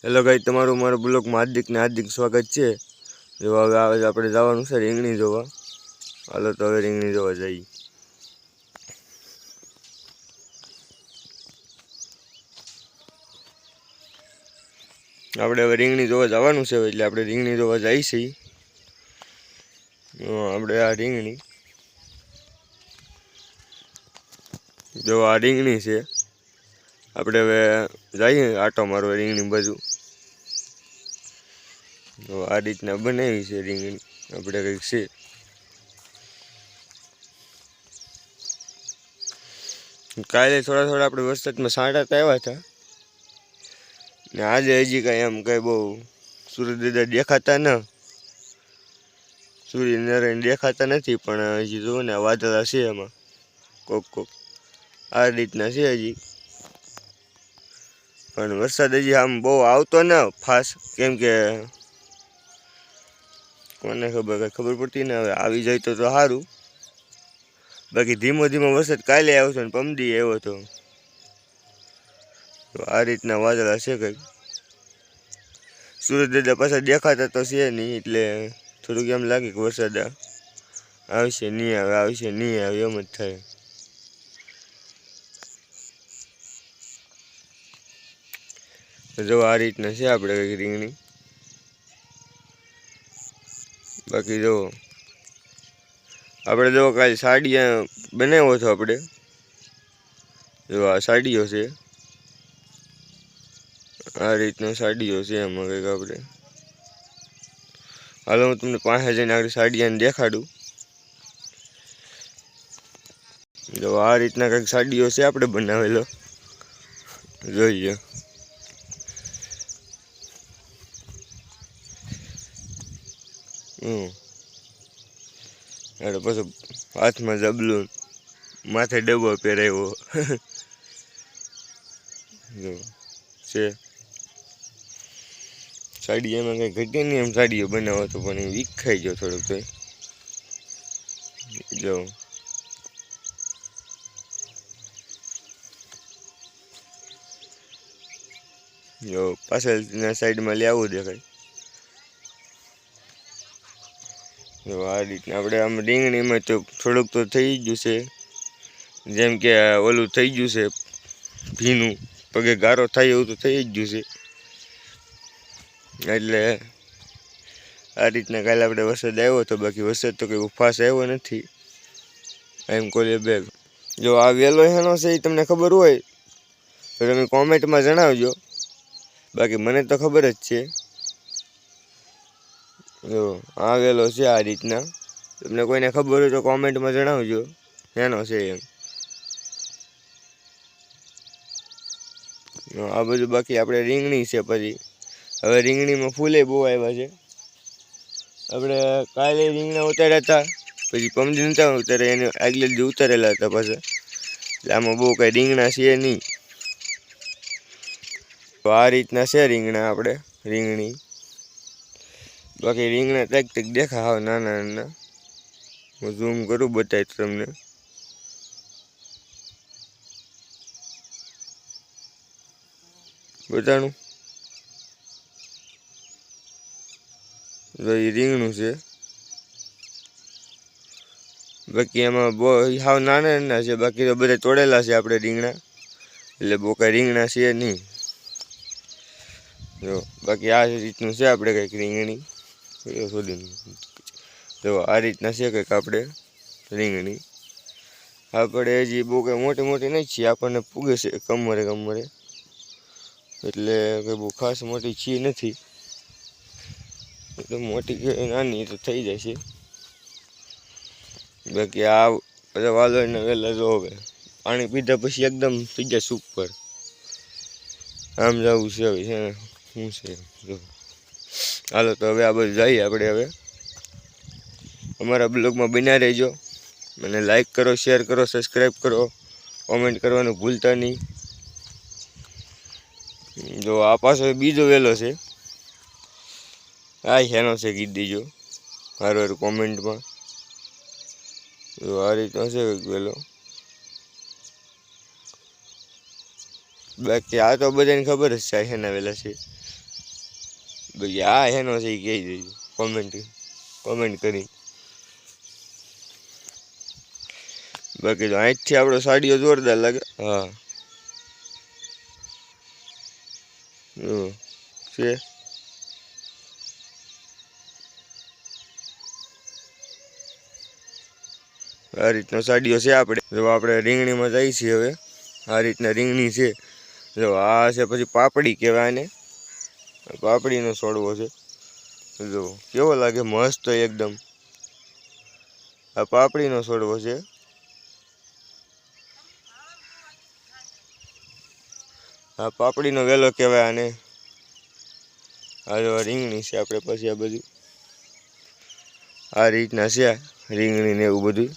Hello guys, તમારું મારા બ્લોગમાં હાર્દિક સ્વાગત છે। જો હવે આપણે જવાનું છે રીંગણી જોવા। હાલો તો હવે રીંગણી જોવા જઈએ। આપણે હવે રીંગણી જોવા જવાનું છે એટલે આપણે રીંગણી જોવા જઈએ છીએ। આપણે આ રીંગણી જો આ રીંગણી છે। આપણે હવે જઈએ આટો મારવા રીંગણી બાજુ। તો આ રીતના બનાવી છે રીંગણી આપણે કંઈક છે। કાલે થોડા આપણે વરસાદમાં સાંટા આવ્યા હતા ને આજે હજી કાંઈ એમ કંઈ બહુ સૂર્યદાદા દેખાતા ન, સૂર્યનારાયણ દેખાતા નથી, પણ હજી જુઓ ને વાદળા છે એમાં કોક આ રીતના છે હજી। પણ વરસાદ હજી આમ બહુ આવતો ન ફાસ્ટ, કેમ કે કોને ખબર પડતી ને હવે આવી જાય તો સારું। બાકી ધીમો વરસાદ કાલે આવશે ને પમદી આવ્યો હતો। તો આ રીતના વાદળા છે કંઈક। સૂર્યદાદા પાછા દેખાતા તો છે નહીં, એટલે થોડુંક એમ લાગે કે વરસાદ આવશે નહીં આવે, આવશે નહીં આવે એમ જ થાય। જો આ રીતના છે આપણે કંઈક રીંગણી। બાકી જો આપણે જો કાલે સાડિયા બનાવ્યો હતો આપણે, જો આ સાડીઓ છે, આ રીતનો સાડીઓ છે એમાં કંઈક આપણે। હાલો હું તમને પાસે જઈને આગળ સાડિયાને દેખાડું। જો આ રીતના કંઈક સાડીઓ છે આપણે બનાવેલો, જોઈએ। એટલે પછી હાથમાં જબલું, માથે ડબ્બો પહેરાવ્યો જો છે સાડીયામાં કંઈ ઘટે નહીં એમ સાડીઓ બનાવો તો, પણ એ વિખાઈ ગયો થોડુંક તો જો। જો પાછળના સાઈડમાં લેવું દેખાય। જો આ રીતના આપણે આમ રીંગણીમાં તો થોડુંક તો થઈ ગયું છે, જેમ કે ઓલું થઈ ગયું છે ભીનું, પગે ગારો થાય એવું તો થઈ જ ગયું છે। એટલે આ રીતના કાલે આપણે વરસાદ આવ્યો હતો, બાકી વરસાદ તો કંઈ ફાસ આવ્યો નથી એમ કોલી બેગ। જો આ વેલો હેનો છે એ તમને ખબર હોય તો તમે કોમેન્ટમાં જણાવજો, બાકી મને તો ખબર જ છે। જો આ વેલો છે આ રીતના, તમને કોઈને ખબર હોય તો કોમેન્ટમાં જણાવજો હેનો છે એમ। આ બધું બાકી આપણે રીંગણી છે। પછી હવે રીંગણીમાં ફૂલે બહુ આવ્યા છે। આપણે કાલે રીંગણા ઉતાર્યા હતા, પછી પમદી નતા ઉતાર્યા, એને આગલે દી ઉતારેલા હતા પાછા, એટલે આમાં બહુ કાંઈ રીંગણા છે નહીં। તો આ રીતના છે રીંગણા આપણે રીંગણી। બાકી રીંગણા ટેક દેખા હાવ નાના નાના, હું ઝૂમ કરું બતાવીશ તમને। બતાણું તો એ રીંગણું છે, બાકી એમાં બહુ હાવ નાના નાના છે, બાકી તો બધા તોડેલા છે આપણે રીંગણા, એટલે બહુ કાંઈ રીંગણા છે નહીં। જો બાકી આ રીતનું છે આપણે કંઈક રીંગણી, જો આ રીતના છે કંઈક આપણે રીંગણી। આપણે હજી બહુ કંઈ મોટી નહીં છીએ, આપણને પૂગે છે કમરે, એટલે કંઈ બહુ ખાસ મોટી છી નથી, એટલે મોટી કે નાની તો થઈ જાય છે। બાકી આ બધા વાલોળના વેલા જો હવે પાણી પીધા પછી એકદમ થઈ જાય સુપર, આમ જવું છે હવે છે શું છે જો। હાલો તો હવે આ બધું જઈએ આપણે। હવે અમારા બ્લોગમાં બન્યા રહેજો, મને લાઈક કરો, શેર કરો, સબસ્ક્રાઈબ કરો, કોમેન્ટ કરવાનું ભૂલતા નહીં। જો આ પાછો બીજો વેલો છે, આ હેનો છે કીધી દીજો હારું કોમેન્ટમાં। જો આ રીતનો છે વેલો, બાકી આ તો બધાને ખબર જ છે હેના વેલા છે। ભાઈ આ હેનો છે એ કહી દેજો કોમેન્ટ કરી. બાકી તો અહીંથી આપણો સાડીઓ જોરદાર લાગે. હા છે આ રીતનો સાડીઓ છે આપણે. જો આપણે રીંગણીમાં જઈએ છીએ હવે. આ રીતના રીંગણી છે. જો આ છે પછી પાપડી કહેવાય આને. પાપડીનો છોડવો છે. જો કેવો લાગે મસ્ત એકદમ. આ પાપડીનો છોડવો છે. આ પાપડીનો વેલો કહેવાય આને. આ જો રીંગણી છે આપણે પછી આ બધું આ રીતના છે રીંગણી ને એવું બધું.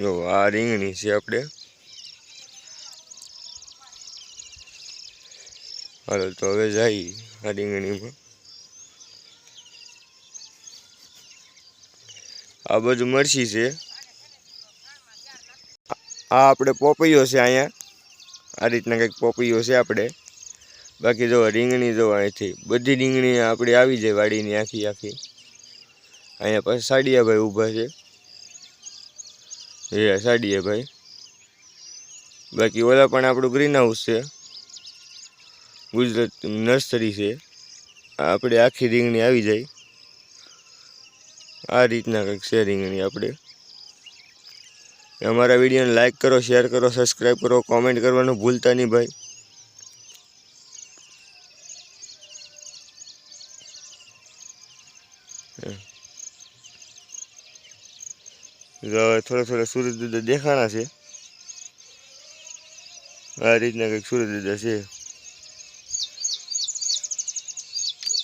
જો આ રીંગણી છે આપણે. હાલો તો હવે જઈએ આ રીંગણીમાં. આ બધું મરચી છે. આ આપણે પોપૈયો છે અહીંયા. આ રીતના કંઈક પોપૈયો છે આપણે. બાકી જો રીંગણી જો અહીંથી બધી રીંગણી આપણી આવી જાય વાડીની આખી. અહીંયા પછી સાડિયાભાઈ ઊભા છે. એ સાડિયાભાઈ. બાકી ઓલા પણ આપણું ગ્રીન હાઉસ છે. ગુજરાત નર્સરી છે. આપણે આખી રીંગણી આવી જાય. આ રીતના કંઈક છે રીંગણી આપણે. અમારા વિડીયોને લાઈક કરો, શેર કરો, સબસ્ક્રાઈબ કરો, કોમેન્ટ કરવાનું ભૂલતા નહીં ભાઈ. થોડા સૂરજ દાદા દેખાણા છે. આ રીતના કંઈક સૂરજ દાદા છે.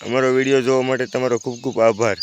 અમારો વિડીયો જોવા માટે તમારો ખૂબ ખૂબ આભાર.